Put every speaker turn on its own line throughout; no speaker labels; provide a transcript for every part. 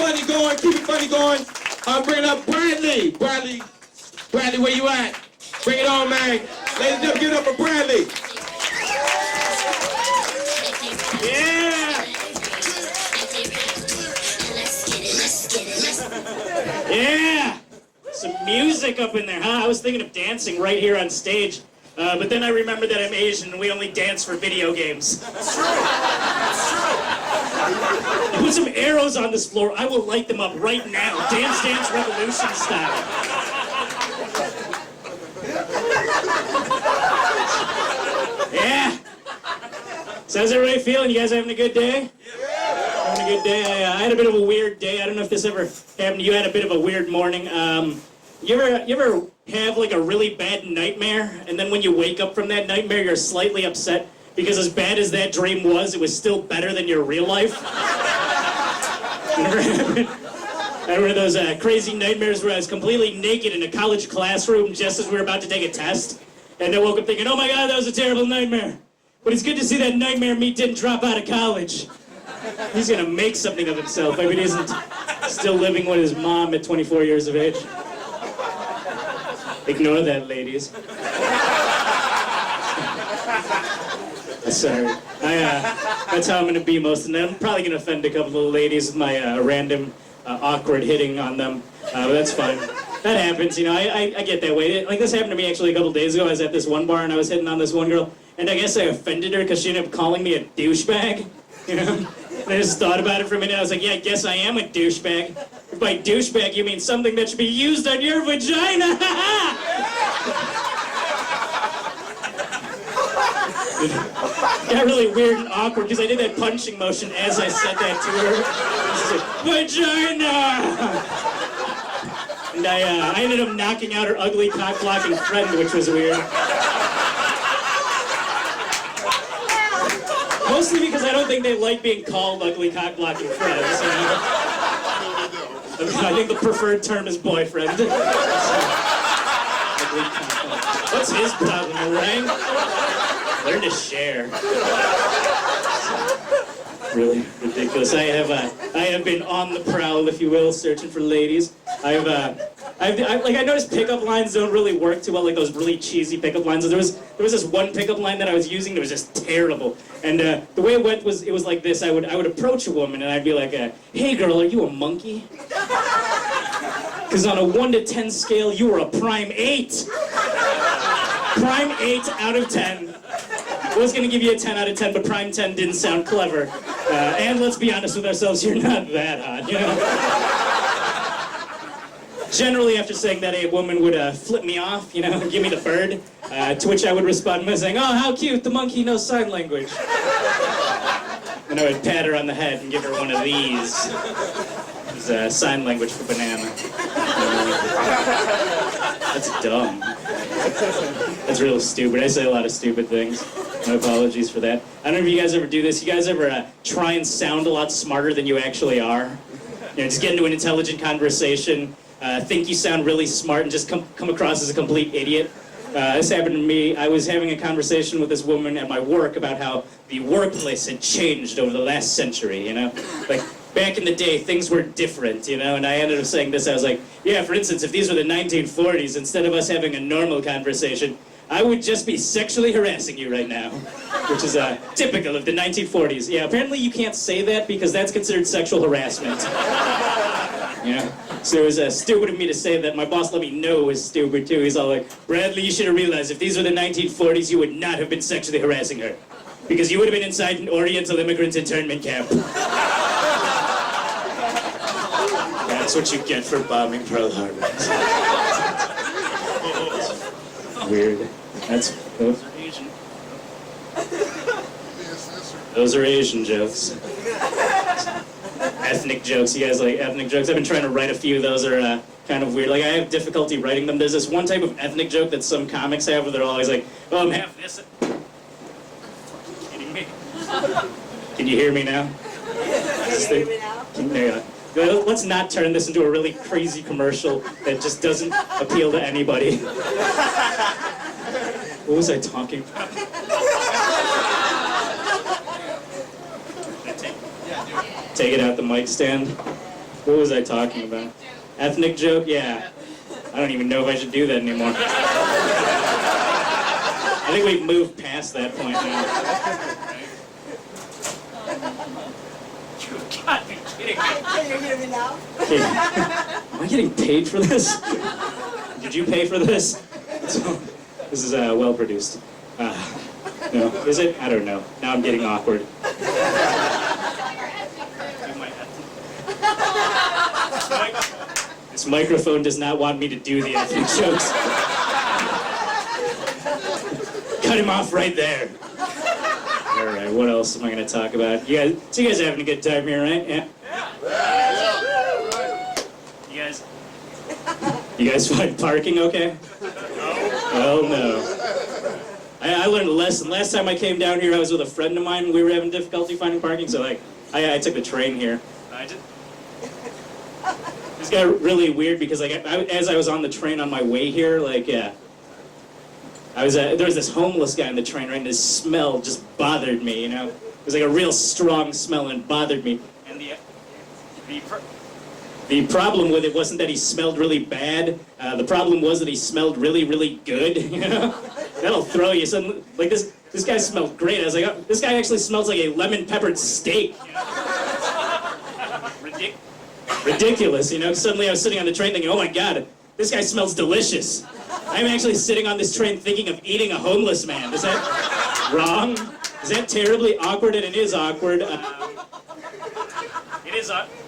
funny going, keep it funny going. I'm bringing up Bradley. Bradley, where you at? Bring it on, man. Ladies and gentlemen, give it up for Bradley.
Yeah. Yeah. Some music up in there, huh? I was thinking of dancing right here on stage. But then I remembered that I'm Asian and we only dance for video games.
That's true. That's true.
Put some arrows on this floor. I will light them up right now. Dance Dance Revolution style. Yeah. So how's everybody feeling? You guys having a good day? Yeah. Having a good day? I had a bit of a weird day. I don't know if this ever happened to you. I had a bit of a weird morning. You ever have like a really bad nightmare, and then when you wake up from that nightmare, you're slightly upset because as bad as that dream was, it was still better than your real life? Never happened? I had one of those crazy nightmares where I was completely naked in a college classroom just as we were about to take a test, and I woke up thinking, oh my God, that was a terrible nightmare. But it's good to see that nightmare me didn't drop out of college. He's gonna make something of himself. I mean, he isn't still living with his mom at 24 years of age. Ignore that, ladies. Sorry. That's how I'm going to be most of the night. I'm probably going to offend a couple of ladies with my random awkward hitting on them. But that's fine. That happens, you know. I get that way. Like, this happened to me actually a couple days ago. I was at this one bar and I was hitting on this one girl. And I guess I offended her because she ended up calling me a douchebag. You know? And I just thought about it for a minute. I was like, yeah, I guess I am a douchebag. If by douchebag you mean something that should be used on your vagina. Got really weird and awkward because I did that punching motion as I said that to her. Like, vagina! And I ended up knocking out her ugly cock-blocking friend, which was weird. Mostly because I don't think they like being called ugly cock-blocking friends. You know? I think the preferred term is boyfriend. What's his problem, Orang? Learn to share. Really ridiculous. I have been on the prowl, if you will, searching for ladies. I noticed pickup lines don't really work too well, like those really cheesy pickup lines. There was this one pickup line that I was using that was just terrible. And the way it went was, it was like this. I would approach a woman and I'd be like, hey girl, are you a monkey? Because on a 1 to 10 scale, you were a prime 8. Prime 8 out of 10. I was going to give you a 10 out of 10, but prime 10 didn't sound clever. And let's be honest with ourselves, you're not that hot, you know? Generally, after saying that, a woman would flip me off, you know, give me the bird, to which I would respond by saying, oh, how cute, the monkey knows sign language. And I would pat her on the head and give her one of these. It's sign language for banana. That's dumb. That's real stupid. I say a lot of stupid things. My apologies for that. I don't know if you guys ever do this. You guys ever try and sound a lot smarter than you actually are? You know, just get into an intelligent conversation, think you sound really smart, and just come across as a complete idiot. This happened to me. I was having a conversation with this woman at my work about how the workplace had changed over the last century, you know? Like, back in the day, things were different, you know? And I ended up saying this. I was like, yeah, for instance, if these were the 1940s, instead of us having a normal conversation, I would just be sexually harassing you right now, which is typical of the 1940s. Yeah, apparently you can't say that because that's considered sexual harassment. You know? So it was stupid of me to say that. My boss let me know it was stupid too. He's all like, Bradley, you should have realized if these were the 1940s, you would not have been sexually harassing her. Because you would have been inside an Oriental immigrant internment camp. That's what you get for bombing Pearl Harbor. Weird. Those are Asian. Those are Asian jokes. Ethnic jokes. You guys like ethnic jokes? I've been trying to write a few. Those are kind of weird. Like, I have difficulty writing them. There's this one type of ethnic joke that some comics have where they're always like, oh, I'm half this. Kidding me? Can you hear me now?
Can you hear me now?
There you go. Let's not turn this into a really crazy commercial that just doesn't appeal to anybody. What was I talking about? Take it out the mic stand. What was I talking about? Ethnic joke? Yeah. I don't even know if I should do that anymore. I think we've moved past that point now.
You gotta be kidding me.
Can you hear me now?
Hey, am I getting paid for this? Did you pay for this? This is well produced. No, is it? I don't know. Now I'm getting awkward.
Do my ethnic.
This microphone does not want me to do the ethnic jokes. Cut him off right there. All right, what else am I going to talk about? So you guys are having a good time here, right? Yeah. You guys find parking okay? Well, no. I learned a lesson. Last time I came down here, I was with a friend of mine. We were having difficulty finding parking, so I took the train here. This got really weird because as I was on the train on my way here, there was this homeless guy on the train, right, and his smell just bothered me, you know? It was like a real strong smell and it bothered me. And the problem with it wasn't that he smelled really bad. The problem was that he smelled really, really good, you know? That'll throw you. Suddenly, like this guy smelled great. I was like, oh, this guy actually smells like a lemon-peppered steak, you know? Ridiculous, you know? Suddenly I was sitting on the train thinking, oh my God, this guy smells delicious. I'm actually sitting on this train thinking of eating a homeless man. Is that wrong? Is that terribly awkward? And it is awkward.
It is awkward.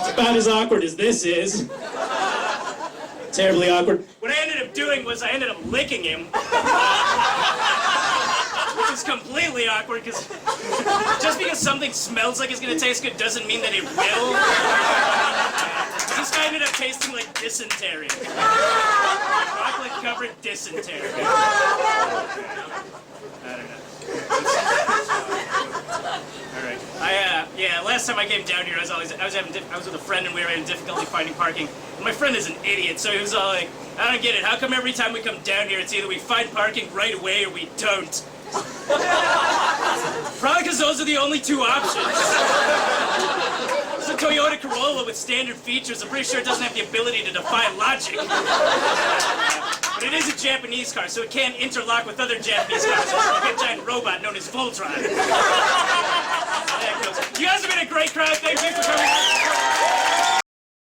It's about as awkward as this is. Terribly awkward.
What I ended up doing was I ended up licking him. Which is completely awkward because just because something smells like it's gonna taste good doesn't mean that it will. This guy ended up tasting like dysentery. Chocolate covered dysentery. I don't know. All right. Last time I came down here, I was with a friend and we were having difficulty finding parking. And my friend is an idiot, so he was all like, I don't get it. How come every time we come down here, it's either we find parking right away or we don't? Probably because those are the only two options. It's a Toyota Corolla with standard features. I'm pretty sure it doesn't have the ability to defy logic. But it is a Japanese car, so it can interlock with other Japanese cars. Like a giant robot known as Voltron. There it goes. You guys have been a great crowd. Thank you for coming.